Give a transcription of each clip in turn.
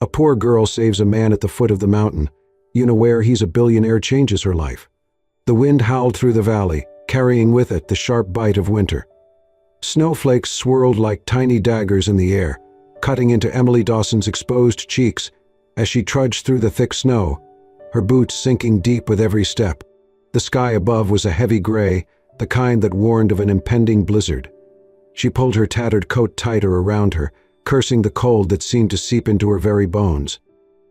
A poor girl saves a man at the foot of the mountain. Unaware he's a billionaire changes her life. The wind howled through the valley, carrying with it the sharp bite of winter. Snowflakes swirled like tiny daggers in the air, cutting into Emily Dawson's exposed cheeks as she trudged through the thick snow, her boots sinking deep with every step. The sky above was a heavy gray, the kind that warned of an impending blizzard. She pulled her tattered coat tighter around her, cursing the cold that seemed to seep into her very bones.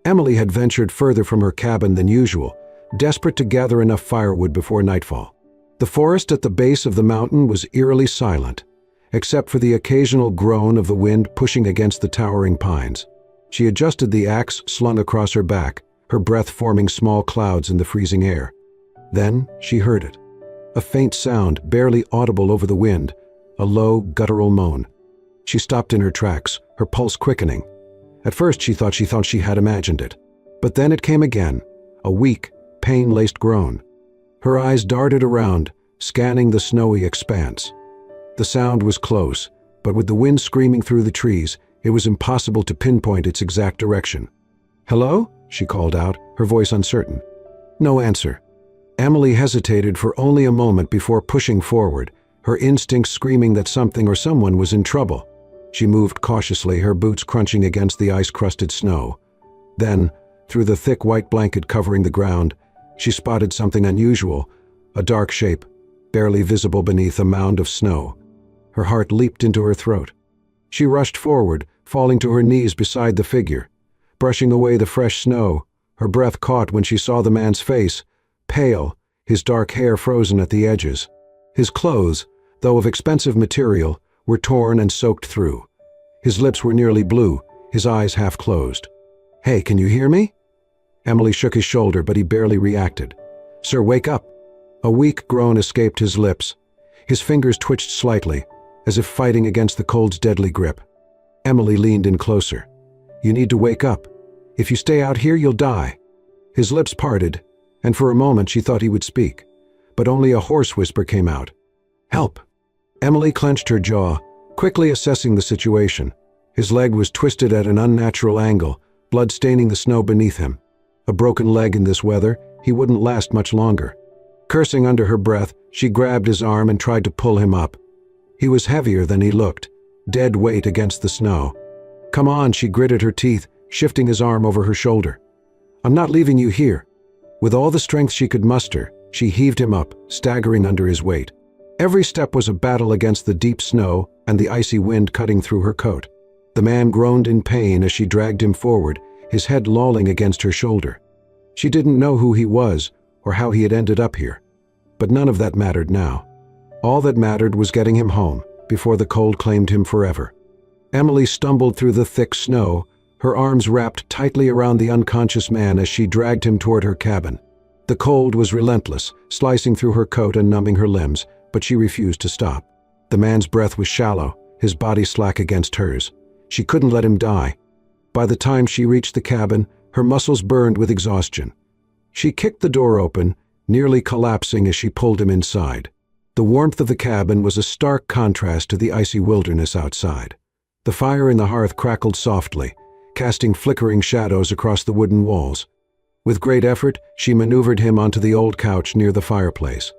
Emily had ventured further from her cabin than usual, desperate to gather enough firewood before nightfall. The forest at the base of the mountain was eerily silent, except for the occasional groan of the wind pushing against the towering pines. She adjusted the axe slung across her back, her breath forming small clouds in the freezing air. Then she heard it. A faint sound, barely audible over the wind, a low, guttural moan. She stopped in her tracks, her pulse quickening. At first she thought she had imagined it. But then it came again, a weak, pain-laced groan. Her eyes darted around, scanning the snowy expanse. The sound was close, but with the wind screaming through the trees, it was impossible to pinpoint its exact direction. "Hello?" she called out, her voice uncertain. No answer. Emily hesitated for only a moment before pushing forward, her instincts screaming that something or someone was in trouble. She moved cautiously, her boots crunching against the ice-crusted snow. Then, through the thick white blanket covering the ground, she spotted something unusual, a dark shape, barely visible beneath a mound of snow. Her heart leaped into her throat. She rushed forward, falling to her knees beside the figure. Brushing away the fresh snow, her breath caught when she saw the man's face, pale, his dark hair frozen at the edges. His clothes, though of expensive material, were torn and soaked through. His lips were nearly blue, his eyes half closed. "Hey, can you hear me?" Emily shook his shoulder, but he barely reacted. "Sir, wake up." A weak groan escaped his lips. His fingers twitched slightly, as if fighting against the cold's deadly grip. Emily leaned in closer. "You need to wake up. If you stay out here, you'll die." His lips parted, and for a moment she thought he would speak, but only a hoarse whisper came out. "Help!" Emily clenched her jaw, quickly assessing the situation. His leg was twisted at an unnatural angle, blood staining the snow beneath him. A broken leg in this weather, he wouldn't last much longer. Cursing under her breath, she grabbed his arm and tried to pull him up. He was heavier than he looked, dead weight against the snow. "Come on," she gritted her teeth, shifting his arm over her shoulder. "I'm not leaving you here." With all the strength she could muster, she heaved him up, staggering under his weight. Every step was a battle against the deep snow and the icy wind cutting through her coat. The man groaned in pain as she dragged him forward, his head lolling against her shoulder. She didn't know who he was or how he had ended up here, but none of that mattered now. All that mattered was getting him home before the cold claimed him forever. Emily stumbled through the thick snow, her arms wrapped tightly around the unconscious man as she dragged him toward her cabin. The cold was relentless, slicing through her coat and numbing her limbs, but she refused to stop. The man's breath was shallow, his body slack against hers. She couldn't let him die. By the time she reached the cabin, her muscles burned with exhaustion. She kicked the door open, nearly collapsing as she pulled him inside. The warmth of the cabin was a stark contrast to the icy wilderness outside. The fire in the hearth crackled softly, casting flickering shadows across the wooden walls. With great effort, she maneuvered him onto the old couch near the fireplace.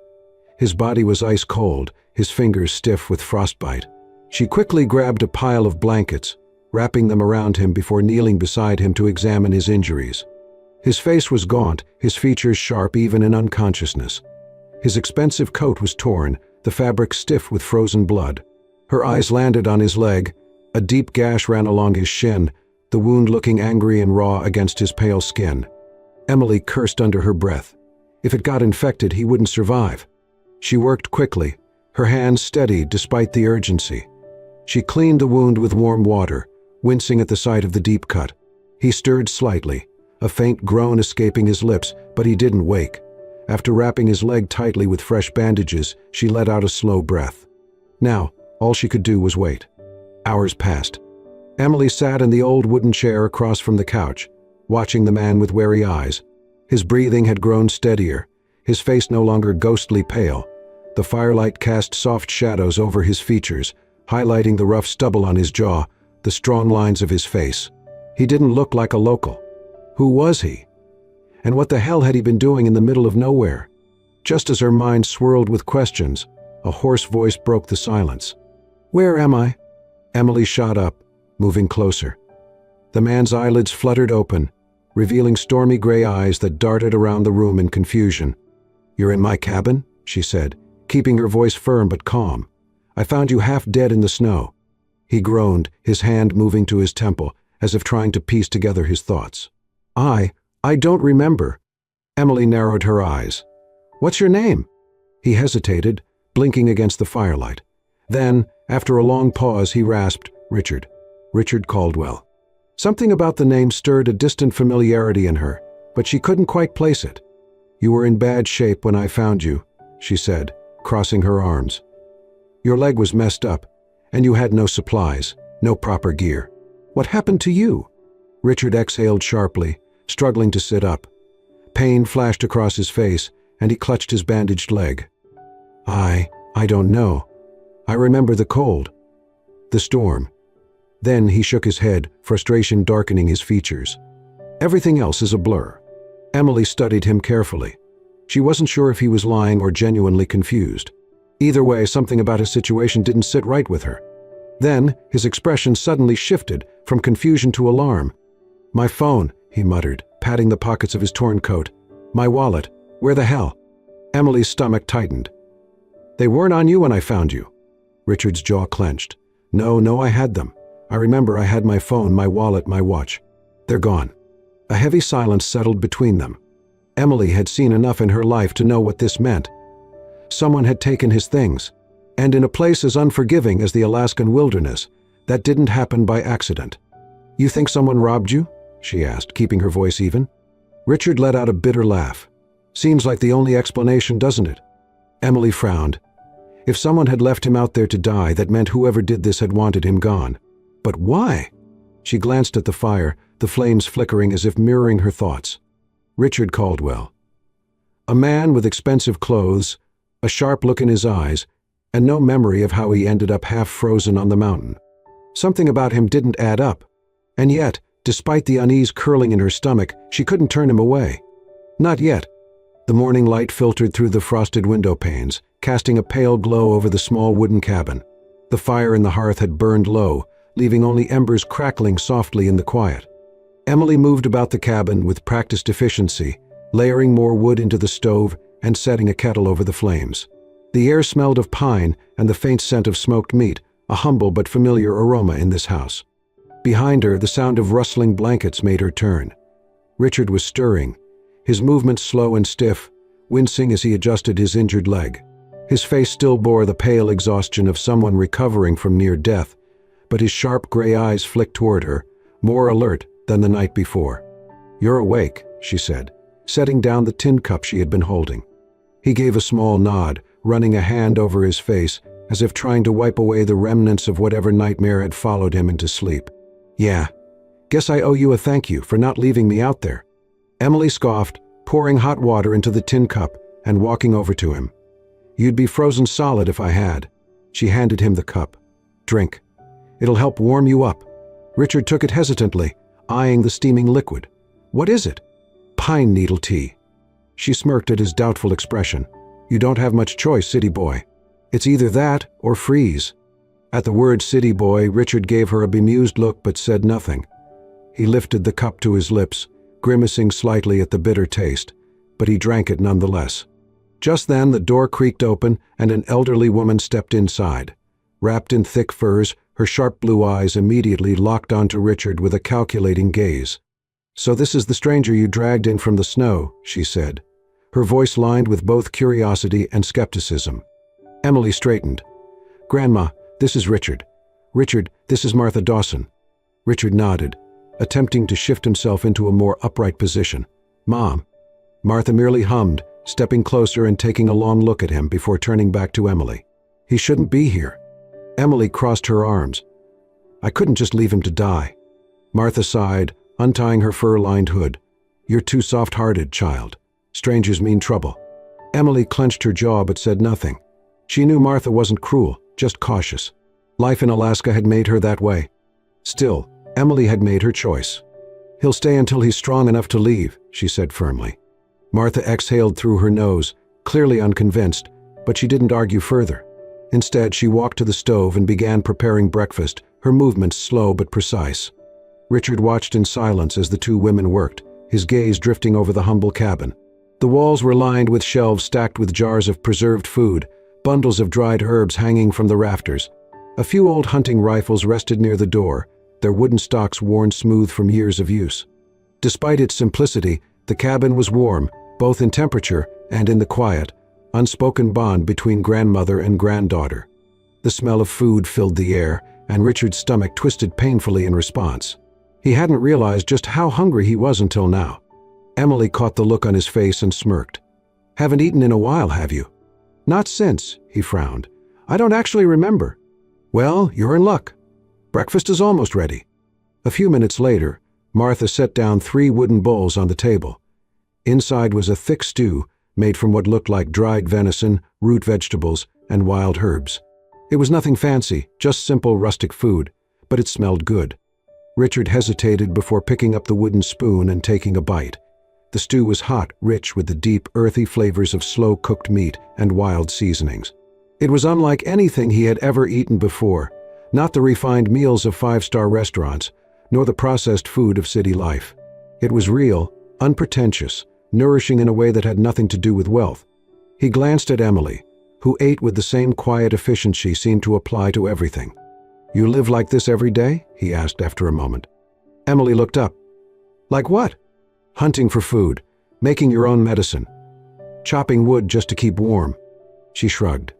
His body was ice cold, his fingers stiff with frostbite. She quickly grabbed a pile of blankets, wrapping them around him before kneeling beside him to examine his injuries. His face was gaunt, his features sharp even in unconsciousness. His expensive coat was torn, the fabric stiff with frozen blood. Her eyes landed on his leg. A deep gash ran along his shin, the wound looking angry and raw against his pale skin. Emily cursed under her breath. If it got infected, he wouldn't survive. She worked quickly, her hands steady despite the urgency. She cleaned the wound with warm water, wincing at the sight of the deep cut. He stirred slightly, a faint groan escaping his lips, but he didn't wake. After wrapping his leg tightly with fresh bandages, she let out a slow breath. Now, all she could do was wait. Hours passed. Emily sat in the old wooden chair across from the couch, watching the man with wary eyes. His breathing had grown steadier, his face no longer ghostly pale. The firelight cast soft shadows over his features, highlighting the rough stubble on his jaw, the strong lines of his face. He didn't look like a local. Who was he? And what the hell had he been doing in the middle of nowhere? Just as her mind swirled with questions, a hoarse voice broke the silence. "Where am I?" Emily shot up, moving closer. The man's eyelids fluttered open, revealing stormy gray eyes that darted around the room in confusion. "You're in my cabin?" she said, keeping her voice firm but calm. "I found you half dead in the snow." He groaned, his hand moving to his temple, as if trying to piece together his thoughts. I don't remember." Emily narrowed her eyes. "What's your name?" He hesitated, blinking against the firelight. Then, after a long pause, he rasped, "Richard. Richard Caldwell." Something about the name stirred a distant familiarity in her, but she couldn't quite place it. "You were in bad shape when I found you," she said, crossing her arms. "Your leg was messed up, and you had no supplies, no proper gear. What happened to you?" Richard exhaled sharply, struggling to sit up. Pain flashed across his face, and he clutched his bandaged leg. I don't know. I remember the cold. The storm." Then he shook his head, frustration darkening his features. "Everything else is a blur." Emily studied him carefully. She wasn't sure if he was lying or genuinely confused. Either way, something about his situation didn't sit right with her. Then, his expression suddenly shifted from confusion to alarm. "My phone," he muttered, patting the pockets of his torn coat. "My wallet. Where the hell?" Emily's stomach tightened. "They weren't on you when I found you." Richard's jaw clenched. No, I had them. I remember I had my phone, my wallet, my watch. They're gone." A heavy silence settled between them. Emily had seen enough in her life to know what this meant. Someone had taken his things, and in a place as unforgiving as the Alaskan wilderness, that didn't happen by accident. "You think someone robbed you?" she asked, keeping her voice even. Richard let out a bitter laugh. "Seems like the only explanation, doesn't it?" Emily frowned. If someone had left him out there to die, that meant whoever did this had wanted him gone. But why? She glanced at the fire, the flames flickering as if mirroring her thoughts. Richard Caldwell. A man with expensive clothes, a sharp look in his eyes, and no memory of how he ended up half frozen on the mountain. Something about him didn't add up. And yet, despite the unease curling in her stomach, she couldn't turn him away. Not yet. The morning light filtered through the frosted window panes, casting a pale glow over the small wooden cabin. The fire in the hearth had burned low, leaving only embers crackling softly in the quiet. Emily moved about the cabin with practiced efficiency, layering more wood into the stove and setting a kettle over the flames. The air smelled of pine and the faint scent of smoked meat, a humble but familiar aroma in this house. Behind her, the sound of rustling blankets made her turn. Richard was stirring, his movements slow and stiff, wincing as he adjusted his injured leg. His face still bore the pale exhaustion of someone recovering from near death, but his sharp gray eyes flicked toward her, more alert than the night before. "You're awake," she said, setting down the tin cup she had been holding. He gave a small nod, running a hand over his face, as if trying to wipe away the remnants of whatever nightmare had followed him into sleep. "Yeah. Guess I owe you a thank you for not leaving me out there." Emily scoffed, pouring hot water into the tin cup and walking over to him. "You'd be frozen solid if I had." She handed him the cup. "Drink. It'll help warm you up." Richard took it hesitantly, eyeing the steaming liquid. "What is it?" "Pine needle tea." She smirked at his doubtful expression. "You don't have much choice, city boy. It's either that or freeze." At the word city boy, Richard gave her a bemused look but said nothing. He lifted the cup to his lips, grimacing slightly at the bitter taste, but he drank it nonetheless. Just then the door creaked open and an elderly woman stepped inside. Wrapped in thick furs, her sharp blue eyes immediately locked onto Richard with a calculating gaze. "So this is the stranger you dragged in from the snow," she said, her voice lined with both curiosity and skepticism. Emily straightened. "Grandma, this is Richard. Richard, this is Martha Dawson." Richard nodded, attempting to shift himself into a more upright position. "Mom." Martha merely hummed, stepping closer and taking a long look at him before turning back to Emily. "He shouldn't be here." Emily crossed her arms. "I couldn't just leave him to die." Martha sighed, untying her fur-lined hood. "You're too soft-hearted, child. Strangers mean trouble." Emily clenched her jaw but said nothing. She knew Martha wasn't cruel, just cautious. Life in Alaska had made her that way. Still, Emily had made her choice. "He'll stay until he's strong enough to leave," she said firmly. Martha exhaled through her nose, clearly unconvinced, but she didn't argue further. Instead, she walked to the stove and began preparing breakfast, her movements slow but precise. Richard watched in silence as the two women worked, his gaze drifting over the humble cabin. The walls were lined with shelves stacked with jars of preserved food, bundles of dried herbs hanging from the rafters. A few old hunting rifles rested near the door, their wooden stocks worn smooth from years of use. Despite its simplicity, the cabin was warm, both in temperature and in the quiet, unspoken bond between grandmother and granddaughter. The smell of food filled the air, and Richard's stomach twisted painfully in response. He hadn't realized just how hungry he was until now. Emily caught the look on his face and smirked. "Haven't eaten in a while, have you?" "Not since," he frowned. "I don't actually remember." "Well, you're in luck. Breakfast is almost ready." A few minutes later, Martha set down 3 wooden bowls on the table. Inside was a thick stew made from what looked like dried venison, root vegetables, and wild herbs. It was nothing fancy, just simple rustic food, but it smelled good. Richard hesitated before picking up the wooden spoon and taking a bite. The stew was hot, rich with the deep, earthy flavors of slow-cooked meat and wild seasonings. It was unlike anything he had ever eaten before, not the refined meals of 5-star restaurants, nor the processed food of city life. It was real, unpretentious, nourishing in a way that had nothing to do with wealth. He glanced at Emily, who ate with the same quiet efficiency seemed to apply to everything. "You live like this every day?" he asked after a moment. Emily looked up. "Like what?" "Hunting for food, making your own medicine, chopping wood just to keep warm." She shrugged.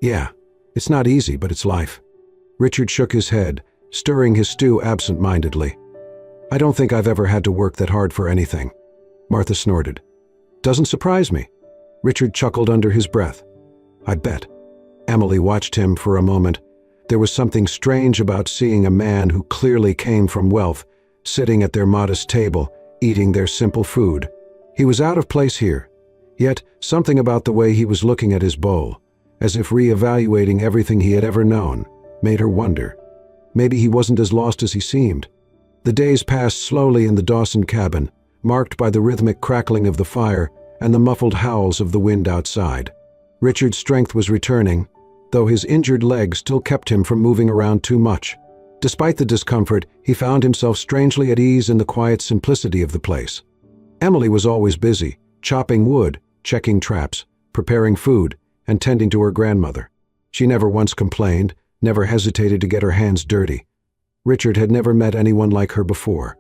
"Yeah, it's not easy, but it's life." Richard shook his head, stirring his stew absent-mindedly. "I don't think I've ever had to work that hard for anything." Martha snorted. "Doesn't surprise me." Richard chuckled under his breath. "I bet." Emily watched him for a moment. There was something strange about seeing a man who clearly came from wealth, sitting at their modest table, eating their simple food. He was out of place here, yet something about the way he was looking at his bowl, as if re-evaluating everything he had ever known, made her wonder. Maybe he wasn't as lost as he seemed. The days passed slowly in the Dawson cabin, marked by the rhythmic crackling of the fire and the muffled howls of the wind outside. Richard's strength was returning, though his injured leg still kept him from moving around too much. Despite the discomfort, he found himself strangely at ease in the quiet simplicity of the place. Emily was always busy, chopping wood, checking traps, preparing food, and tending to her grandmother. She never once complained, never hesitated to get her hands dirty. Richard had never met anyone like her before.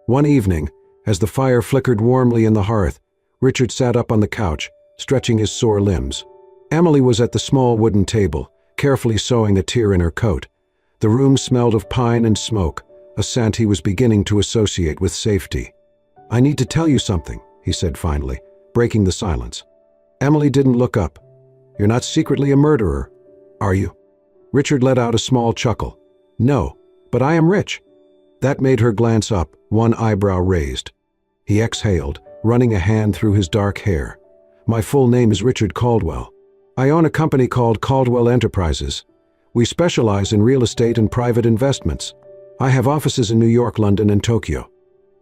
One evening, as the fire flickered warmly in the hearth, Richard sat up on the couch, stretching his sore limbs. Emily was at the small wooden table, carefully sewing a tear in her coat. The room smelled of pine and smoke, a scent he was beginning to associate with safety. "I need to tell you something," he said finally, breaking the silence. Emily didn't look up. "You're not secretly a murderer, are you?" Richard let out a small chuckle. "No, but I am rich." That made her glance up, one eyebrow raised. He exhaled, running a hand through his dark hair. "My full name is Richard Caldwell. I own a company called Caldwell Enterprises. We specialize in real estate and private investments. I have offices in New York, London, and Tokyo."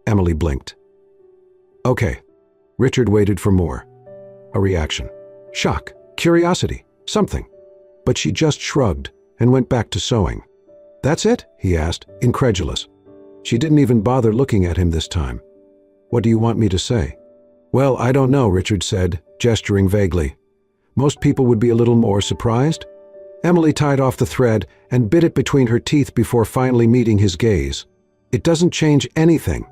Emily blinked. "Okay." Richard waited for more. A reaction. Shock, curiosity, something. But she just shrugged and went back to sewing. "That's it?" he asked, incredulous. She didn't even bother looking at him this time. "What do you want me to say?" "Well, I don't know," Richard said, gesturing vaguely. "Most people would be a little more surprised." Emily tied off the thread and bit it between her teeth before finally meeting his gaze. "It doesn't change anything."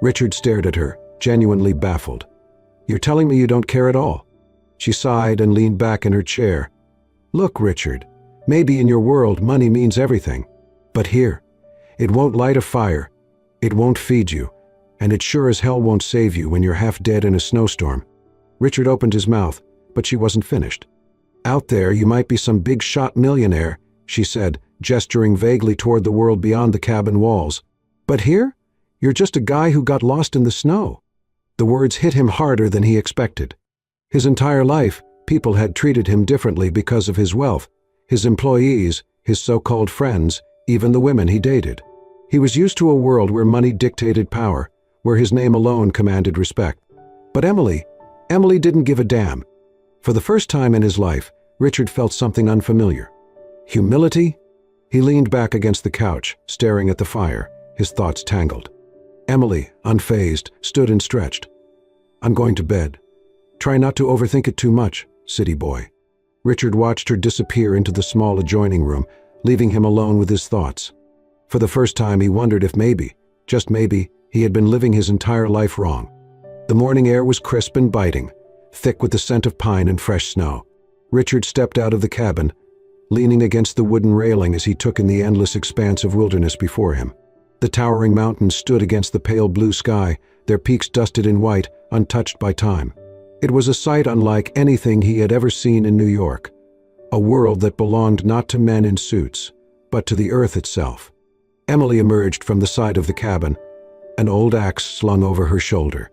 Richard stared at her, genuinely baffled. "You're telling me you don't care at all?" She sighed and leaned back in her chair. "Look, Richard, maybe in your world money means everything. But here, it won't light a fire, it won't feed you, and it sure as hell won't save you when you're half dead in a snowstorm." Richard opened his mouth, but she wasn't finished. "Out there, you might be some big-shot millionaire," she said, gesturing vaguely toward the world beyond the cabin walls. "But here, you're just a guy who got lost in the snow." The words hit him harder than he expected. His entire life, people had treated him differently because of his wealth, his employees, his so-called friends, even the women he dated. He was used to a world where money dictated power, where his name alone commanded respect. But Emily didn't give a damn. For the first time in his life, Richard felt something unfamiliar. Humility? He leaned back against the couch, staring at the fire, his thoughts tangled. Emily, unfazed, stood and stretched. "I'm going to bed. Try not to overthink it too much, city boy." Richard watched her disappear into the small adjoining room, leaving him alone with his thoughts. For the first time he wondered if maybe, just maybe, he had been living his entire life wrong. The morning air was crisp and biting, thick with the scent of pine and fresh snow. Richard stepped out of the cabin, leaning against the wooden railing as he took in the endless expanse of wilderness before him. The towering mountains stood against the pale blue sky, their peaks dusted in white, untouched by time. It was a sight unlike anything he had ever seen in New York, a world that belonged not to men in suits, but to the earth itself. Emily emerged from the side of the cabin, an old axe slung over her shoulder.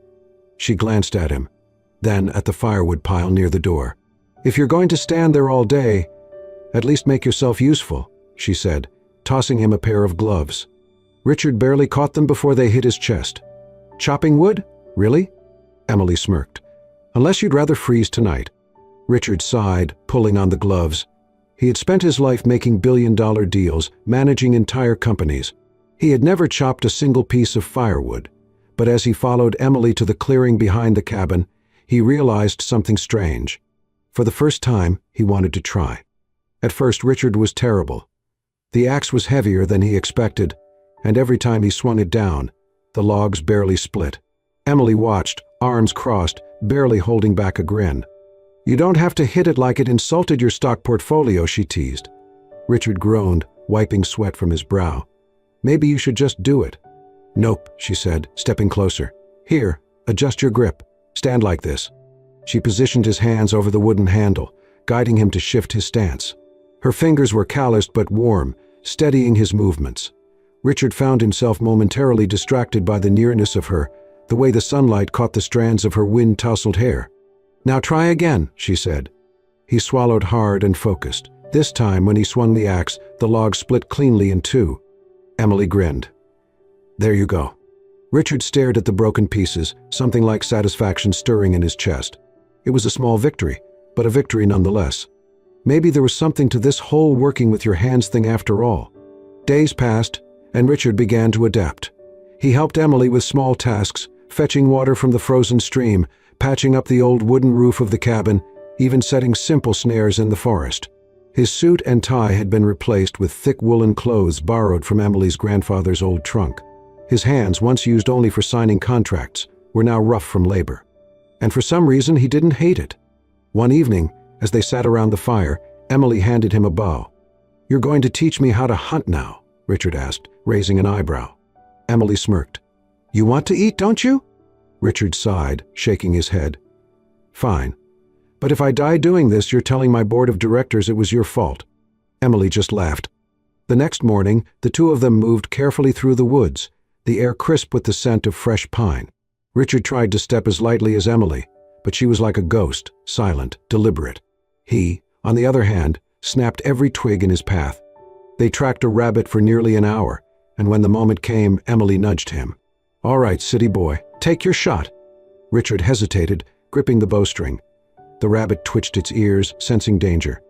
She glanced at him, then at the firewood pile near the door. "If you're going to stand there all day, at least make yourself useful," she said, tossing him a pair of gloves. Richard barely caught them before they hit his chest. "Chopping wood? Really?" Emily smirked. "Unless you'd rather freeze tonight." Richard sighed, pulling on the gloves. He had spent his life making billion-dollar deals, managing entire companies. He had never chopped a single piece of firewood. But as he followed Emily to the clearing behind the cabin, he realized something strange. For the first time, he wanted to try. At first, Richard was terrible. The axe was heavier than he expected, and every time he swung it down, the logs barely split. Emily watched, arms crossed, barely holding back a grin. "You don't have to hit it like it insulted your stock portfolio," she teased. Richard groaned, wiping sweat from his brow. "Maybe you should just do it." "Nope," she said, stepping closer. "Here, adjust your grip. Stand like this." She positioned his hands over the wooden handle, guiding him to shift his stance. Her fingers were calloused but warm, steadying his movements. Richard found himself momentarily distracted by the nearness of her, the way the sunlight caught the strands of her wind-tousled hair. "Now try again," she said. He swallowed hard and focused. This time, when he swung the axe, the log split cleanly in two. Emily grinned. "There you go." Richard stared at the broken pieces, something like satisfaction stirring in his chest. It was a small victory, but a victory nonetheless. Maybe there was something to this whole working with your hands thing after all. Days passed, and Richard began to adapt. He helped Emily with small tasks, fetching water from the frozen stream, patching up the old wooden roof of the cabin, even setting simple snares in the forest. His suit and tie had been replaced with thick woolen clothes borrowed from Emily's grandfather's old trunk. His hands, once used only for signing contracts, were now rough from labor. And for some reason, he didn't hate it. One evening, as they sat around the fire, Emily handed him a bow. "You're going to teach me how to hunt now?" Richard asked, raising an eyebrow. Emily smirked. "You want to eat, don't you?" Richard sighed, shaking his head. "Fine. But if I die doing this, you're telling my board of directors it was your fault." Emily just laughed. The next morning, the two of them moved carefully through the woods, the air crisp with the scent of fresh pine. Richard tried to step as lightly as Emily, but she was like a ghost, silent, deliberate. He, on the other hand, snapped every twig in his path. They tracked a rabbit for nearly an hour, and when the moment came, Emily nudged him. "All right, city boy, take your shot." Richard hesitated, gripping the bowstring. The rabbit twitched its ears, sensing danger.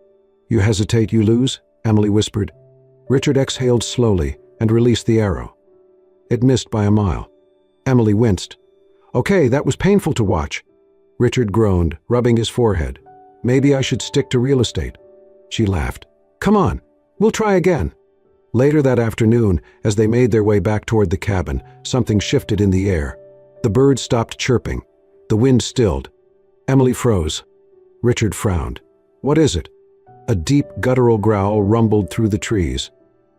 "You hesitate, you lose," Emily whispered. Richard exhaled slowly and released the arrow. It missed by a mile. Emily winced. "Okay, that was painful to watch." Richard groaned, rubbing his forehead. "Maybe I should stick to real estate." She laughed. "Come on, we'll try again." Later that afternoon, as they made their way back toward the cabin, something shifted in the air. The birds stopped chirping. The wind stilled. Emily froze. Richard frowned. "What is it?" A deep, guttural growl rumbled through the trees.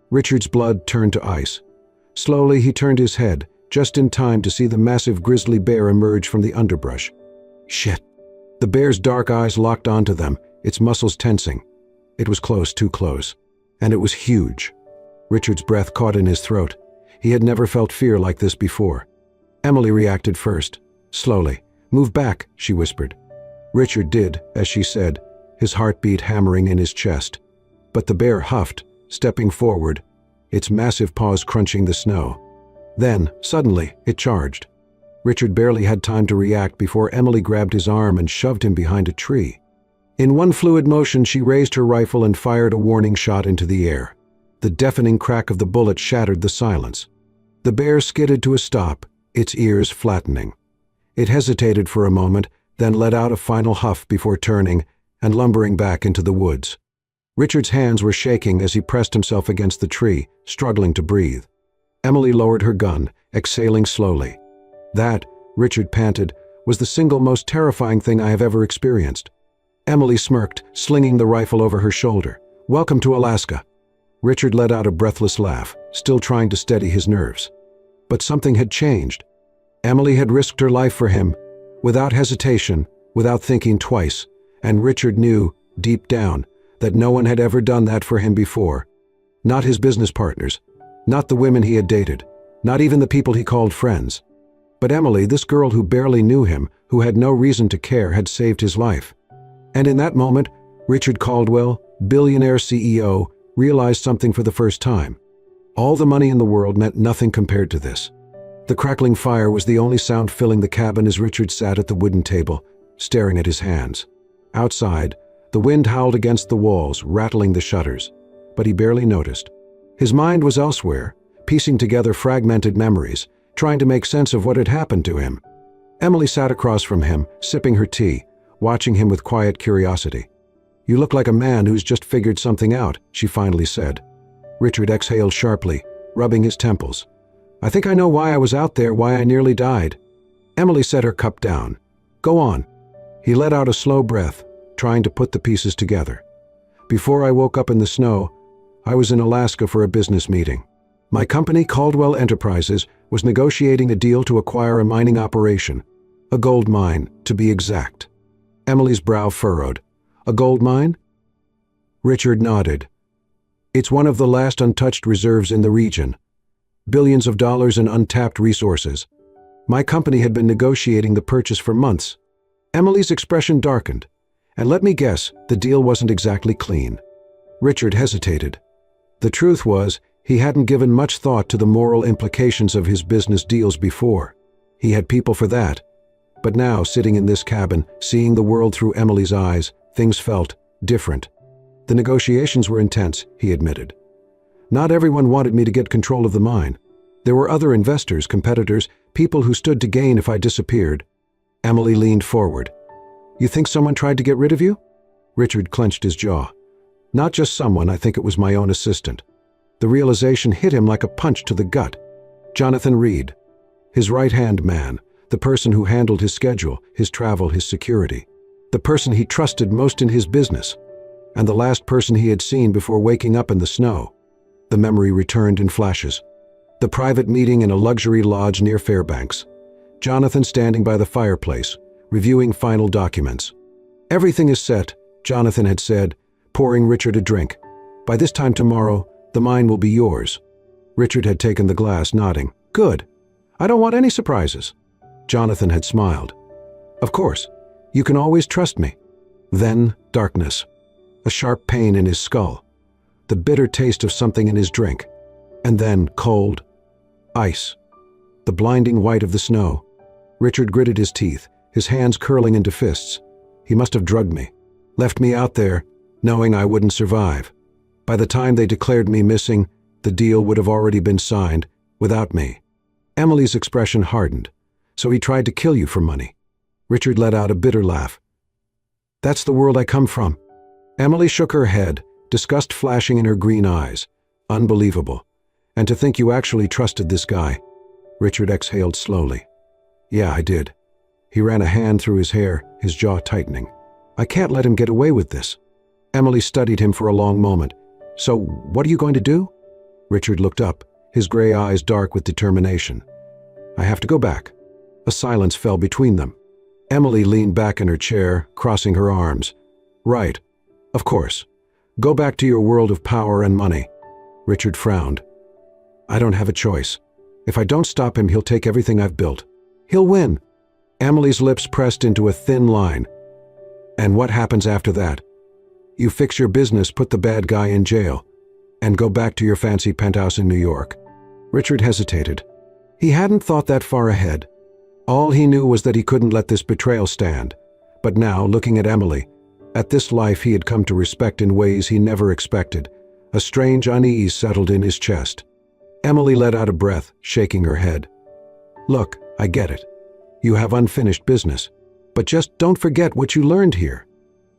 Richard's blood turned to ice. Slowly he turned his head, just in time to see the massive grizzly bear emerge from the underbrush. Shit. The bear's dark eyes locked onto them, its muscles tensing. It was close, too close. And it was huge. Richard's breath caught in his throat. He had never felt fear like this before. Emily reacted first. Slowly. "Move back," she whispered. Richard did, as she said, his heartbeat hammering in his chest. But the bear huffed, stepping forward, its massive paws crunching the snow. Then, suddenly, it charged. Richard barely had time to react before Emily grabbed his arm and shoved him behind a tree. In one fluid motion, she raised her rifle and fired a warning shot into the air. The deafening crack of the bullet shattered the silence. The bear skidded to a stop, its ears flattening. It hesitated for a moment, then let out a final huff before turning and lumbering back into the woods. Richard's hands were shaking as he pressed himself against the tree, struggling to breathe. Emily lowered her gun, exhaling slowly. That, Richard panted, was the single most terrifying thing I have ever experienced. Emily smirked, slinging the rifle over her shoulder. "Welcome to Alaska." Richard let out a breathless laugh, still trying to steady his nerves. But something had changed. Emily had risked her life for him, without hesitation, without thinking twice, and Richard knew, deep down, that no one had ever done that for him before. Not his business partners, not the women he had dated, not even the people he called friends. But Emily, this girl who barely knew him, who had no reason to care, had saved his life. And in that moment, Richard Caldwell, billionaire CEO, realized something for the first time. All the money in the world meant nothing compared to this. The crackling fire was the only sound filling the cabin as Richard sat at the wooden table, staring at his hands. Outside, the wind howled against the walls, rattling the shutters, but he barely noticed. His mind was elsewhere, piecing together fragmented memories, trying to make sense of what had happened to him. Emily sat across from him, sipping her tea, watching him with quiet curiosity. "You look like a man who's just figured something out," she finally said. Richard exhaled sharply, rubbing his temples. "I think I know why I was out there, why I nearly died." Emily set her cup down. "Go on." He let out a slow breath, trying to put the pieces together. "Before I woke up in the snow, I was in Alaska for a business meeting. My company, Caldwell Enterprises, was negotiating a deal to acquire a mining operation. A gold mine, to be exact." Emily's brow furrowed. "A gold mine?" Richard nodded. "It's one of the last untouched reserves in the region. Billions of dollars in untapped resources. My company had been negotiating the purchase for months." Emily's expression darkened. "And let me guess, the deal wasn't exactly clean." Richard hesitated. The truth was, he hadn't given much thought to the moral implications of his business deals before. He had people for that. But now, sitting in this cabin, seeing the world through Emily's eyes, things felt different. "The negotiations were intense," he admitted. "Not everyone wanted me to get control of the mine. There were other investors, competitors, people who stood to gain if I disappeared." Emily leaned forward. "You think someone tried to get rid of you?" Richard clenched his jaw. "Not just someone, I think it was my own assistant." The realization hit him like a punch to the gut. Jonathan Reed, his right-hand man, the person who handled his schedule, his travel, his security, the person he trusted most in his business, and the last person he had seen before waking up in the snow. The memory returned in flashes. The private meeting in a luxury lodge near Fairbanks. Jonathan standing by the fireplace, reviewing final documents. "Everything is set," Jonathan had said, pouring Richard a drink. "By this time tomorrow, the mine will be yours." Richard had taken the glass, nodding. "Good. I don't want any surprises." Jonathan had smiled. "Of course. You can always trust me." Then darkness. A sharp pain in his skull. The bitter taste of something in his drink. And then cold. Ice. The blinding white of the snow. Richard gritted his teeth, his hands curling into fists. He must have drugged me. Left me out there, knowing I wouldn't survive. By the time they declared me missing, the deal would have already been signed, without me. Emily's expression hardened. "So he tried to kill you for money." Richard let out a bitter laugh. "That's the world I come from." Emily shook her head, disgust flashing in her green eyes. "Unbelievable. And to think you actually trusted this guy." Richard exhaled slowly. "Yeah, I did." He ran a hand through his hair, his jaw tightening. "I can't let him get away with this." Emily studied him for a long moment. "So, what are you going to do?" Richard looked up, his gray eyes dark with determination. "I have to go back." A silence fell between them. Emily leaned back in her chair, crossing her arms. "Right. Of course. Go back to your world of power and money." Richard frowned. "I don't have a choice. If I don't stop him, he'll take everything I've built. He'll win." Emily's lips pressed into a thin line. "And what happens after that?" "You fix your business, put the bad guy in jail, and go back to your fancy penthouse in New York." Richard hesitated. He hadn't thought that far ahead. All he knew was that he couldn't let this betrayal stand. But now, looking at Emily, at this life he had come to respect in ways he never expected, a strange unease settled in his chest. Emily let out a breath, shaking her head. "Look, I get it. You have unfinished business. But just don't forget what you learned here."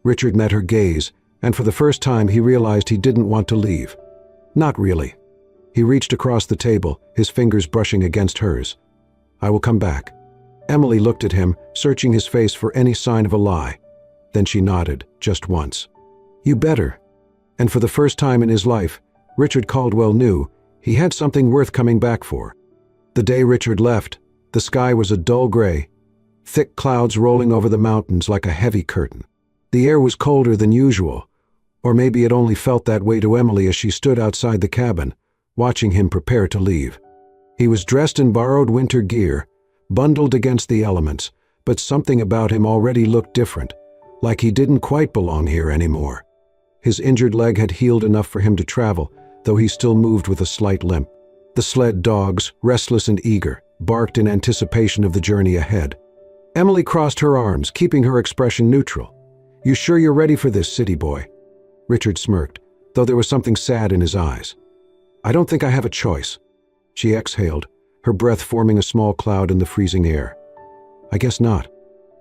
Richard met her gaze, and for the first time he realized he didn't want to leave. Not really. He reached across the table, his fingers brushing against hers. "I will come back." Emily looked at him, searching his face for any sign of a lie. Then she nodded, just once. "You better." And for the first time in his life, Richard Caldwell knew he had something worth coming back for. The day Richard left, the sky was a dull gray, thick clouds rolling over the mountains like a heavy curtain. The air was colder than usual, or maybe it only felt that way to Emily as she stood outside the cabin, watching him prepare to leave. He was dressed in borrowed winter gear, bundled against the elements, but something about him already looked different, like he didn't quite belong here anymore. His injured leg had healed enough for him to travel, though he still moved with a slight limp. The sled dogs, restless and eager, barked in anticipation of the journey ahead. Emily crossed her arms, keeping her expression neutral. "You sure you're ready for this, city boy?" Richard smirked, though there was something sad in his eyes. "I don't think I have a choice." She exhaled, her breath forming a small cloud in the freezing air. "I guess not."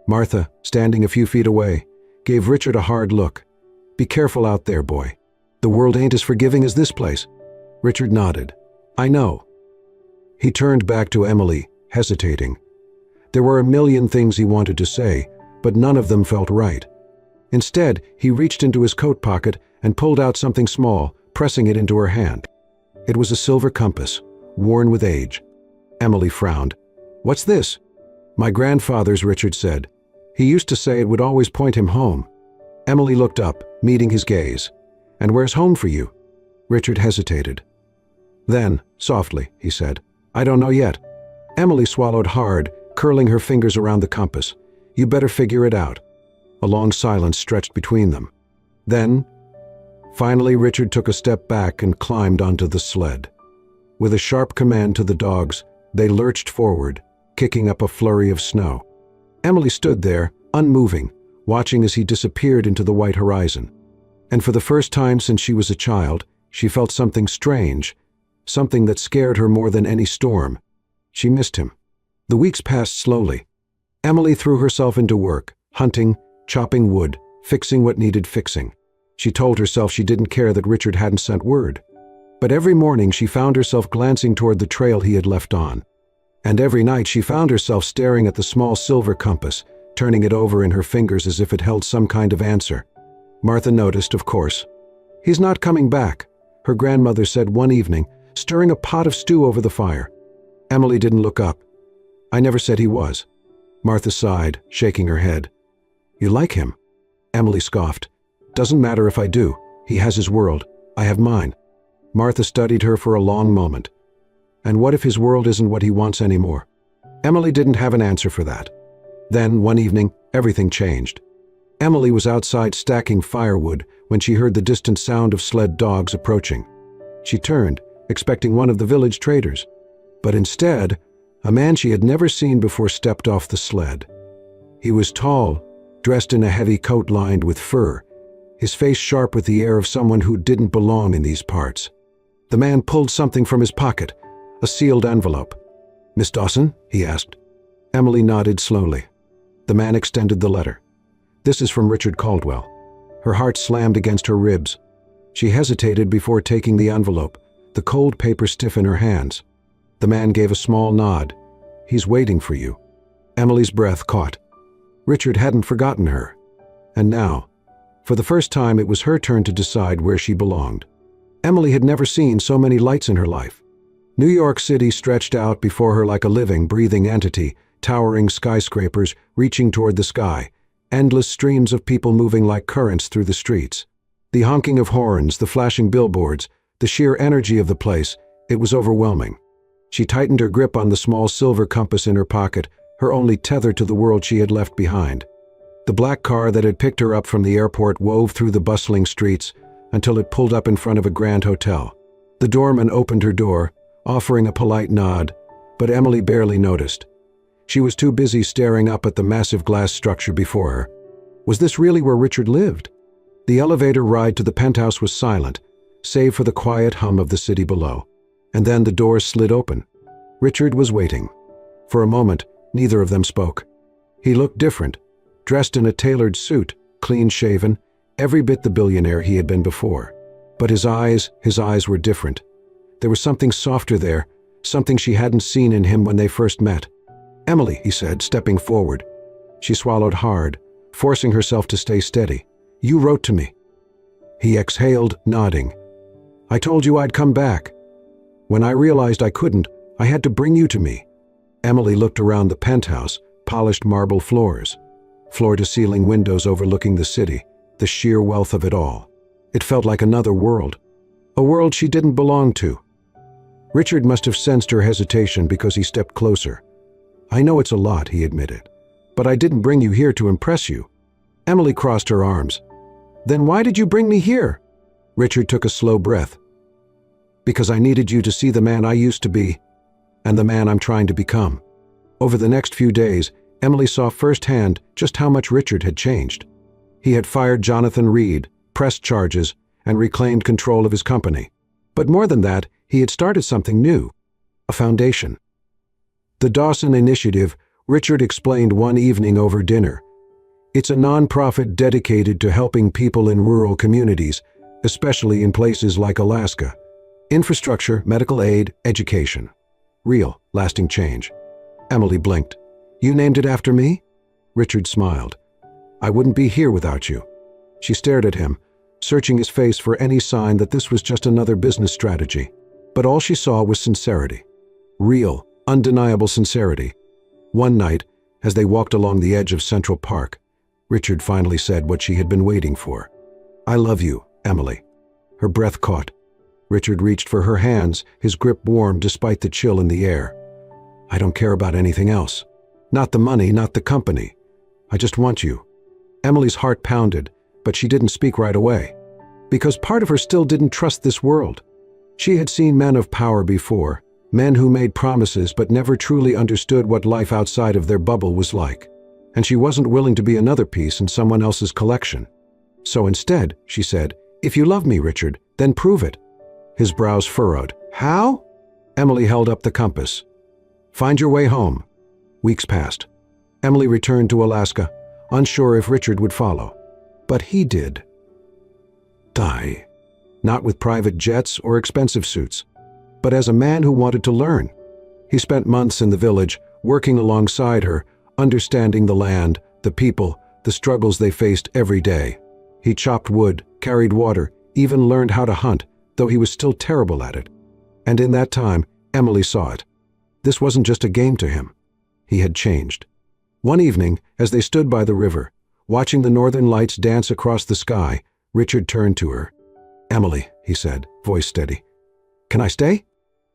Martha, standing a few feet away, gave Richard a hard look. "Be careful out there, boy. The world ain't as forgiving as this place." Richard nodded. "I know." He turned back to Emily, hesitating. There were a million things he wanted to say, but none of them felt right. Instead, he reached into his coat pocket and pulled out something small, pressing it into her hand. It was a silver compass, worn with age. Emily frowned. "What's this?" "My grandfather's," Richard said. "He used to say it would always point him home." Emily looked up, meeting his gaze. "And where's home for you?" Richard hesitated. Then, softly, he said, "I don't know yet." Emily swallowed hard, curling her fingers around the compass. "You better figure it out." A long silence stretched between them. Then, finally, Richard took a step back and climbed onto the sled. With a sharp command to the dogs, they lurched forward, kicking up a flurry of snow. Emily stood there, unmoving, watching as he disappeared into the white horizon. And for the first time since she was a child, she felt something strange, something that scared her more than any storm. She missed him. The weeks passed slowly. Emily threw herself into work, hunting, chopping wood, fixing what needed fixing. She told herself she didn't care that Richard hadn't sent word. But every morning she found herself glancing toward the trail he had left on. And every night she found herself staring at the small silver compass, turning it over in her fingers as if it held some kind of answer. Martha noticed, of course. "He's not coming back," her grandmother said one evening, stirring a pot of stew over the fire. Emily didn't look up. "I never said he was." Martha sighed, shaking her head. "You like him?" Emily scoffed. "Doesn't matter if I do. He has his world. I have mine." Martha studied her for a long moment. And what if his world isn't what he wants anymore? Emily didn't have an answer for that. Then, one evening, everything changed. Emily was outside stacking firewood when she heard the distant sound of sled dogs approaching. She turned, expecting one of the village traders. But instead, a man she had never seen before stepped off the sled. He was tall, dressed in a heavy coat lined with fur, his face sharp with the air of someone who didn't belong in these parts. The man pulled something from his pocket, a sealed envelope. "Miss Dawson?" he asked. Emily nodded slowly. The man extended the letter. "This is from Richard Caldwell." Her heart slammed against her ribs. She hesitated before taking the envelope, the cold paper stiff in her hands. The man gave a small nod. "He's waiting for you." Emily's breath caught. Richard hadn't forgotten her. And now, for the first time, it was her turn to decide where she belonged. Emily had never seen so many lights in her life. New York City stretched out before her like a living, breathing entity, towering skyscrapers reaching toward the sky, endless streams of people moving like currents through the streets. The honking of horns, the flashing billboards, the sheer energy of the place, it was overwhelming. She tightened her grip on the small silver compass in her pocket, her only tether to the world she had left behind. The black car that had picked her up from the airport wove through the bustling streets until it pulled up in front of a grand hotel. The doorman opened her door, offering a polite nod, but Emily barely noticed. She was too busy staring up at the massive glass structure before her. Was this really where Richard lived? The elevator ride to the penthouse was silent, save for the quiet hum of the city below. And then the doors slid open. Richard was waiting. For a moment, neither of them spoke. He looked different, dressed in a tailored suit, clean-shaven, every bit the billionaire he had been before. But his eyes were different. There was something softer there, something she hadn't seen in him when they first met. "Emily," he said, stepping forward. She swallowed hard, forcing herself to stay steady. "You wrote to me." He exhaled, nodding. "I told you I'd come back. When I realized I couldn't, I had to bring you to me." Emily looked around the penthouse, polished marble floors, floor-to-ceiling windows overlooking the city, the sheer wealth of it all. It felt like another world, a world she didn't belong to. Richard must have sensed her hesitation because he stepped closer. "I know it's a lot," he admitted, "but I didn't bring you here to impress you." Emily crossed her arms. "Then why did you bring me here?" Richard took a slow breath. "Because I needed you to see the man I used to be, and the man I'm trying to become." Over the next few days, Emily saw firsthand just how much Richard had changed. He had fired Jonathan Reed, pressed charges, and reclaimed control of his company. But more than that, he had started something new, a foundation. The Dawson Initiative, Richard explained one evening over dinner. It's a nonprofit dedicated to helping people in rural communities, especially in places like Alaska. Infrastructure, medical aid, education. Real, lasting change. Emily blinked. "You named it after me?" Richard smiled. "I wouldn't be here without you." She stared at him, searching his face for any sign that this was just another business strategy. But all she saw was sincerity. Real, undeniable sincerity. One night, as they walked along the edge of Central Park, Richard finally said what she had been waiting for. "I love you, Emily." Her breath caught. Richard reached for her hands, his grip warm despite the chill in the air. "I don't care about anything else. Not the money, not the company. I just want you." Emily's heart pounded, but she didn't speak right away. Because part of her still didn't trust this world. She had seen men of power before, men who made promises but never truly understood what life outside of their bubble was like. And she wasn't willing to be another piece in someone else's collection. So instead, she said, "If you love me, Richard, then prove it." His brows furrowed. "How?" Emily held up the compass. "Find your way home." Weeks passed. Emily returned to Alaska, unsure if Richard would follow. But he did. Die. Not with private jets or expensive suits, but as a man who wanted to learn. He spent months in the village, working alongside her, understanding the land, the people, the struggles they faced every day. He chopped wood, carried water, even learned how to hunt, though he was still terrible at it. And in that time, Emily saw it. This wasn't just a game to him. He had changed. One evening, as they stood by the river, watching the northern lights dance across the sky, Richard turned to her. "Emily," he said, voice steady. "Can I stay?"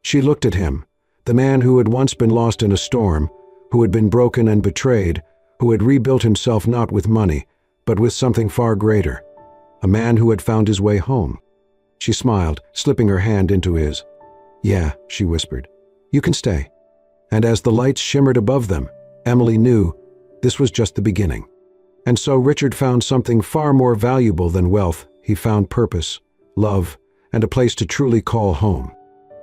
She looked at him, the man who had once been lost in a storm, who had been broken and betrayed, who had rebuilt himself not with money, but with something far greater. A man who had found his way home. She smiled, slipping her hand into his. "Yeah," she whispered. "You can stay." And as the lights shimmered above them, Emily knew this was just the beginning. And so Richard found something far more valuable than wealth. He found purpose, love, and a place to truly call home.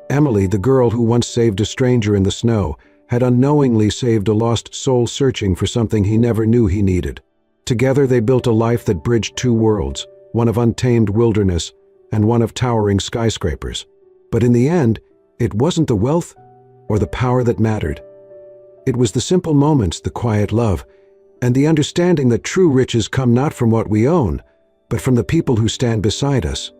Emily, the girl who once saved a stranger in the snow, had unknowingly saved a lost soul searching for something he never knew he needed. Together they built a life that bridged two worlds, one of untamed wilderness and one of towering skyscrapers. But in the end, it wasn't the wealth or the power that mattered. It was the simple moments, the quiet love, and the understanding that true riches come not from what we own, but from the people who stand beside us.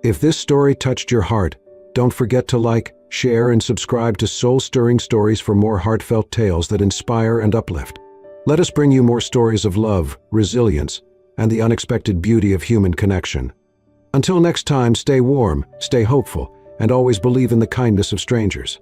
If this story touched your heart, don't forget to like, share, and subscribe to Soul-Stirring Stories for more heartfelt tales that inspire and uplift. Let us bring you more stories of love, resilience, and the unexpected beauty of human connection. Until next time, stay warm, stay hopeful, and always believe in the kindness of strangers.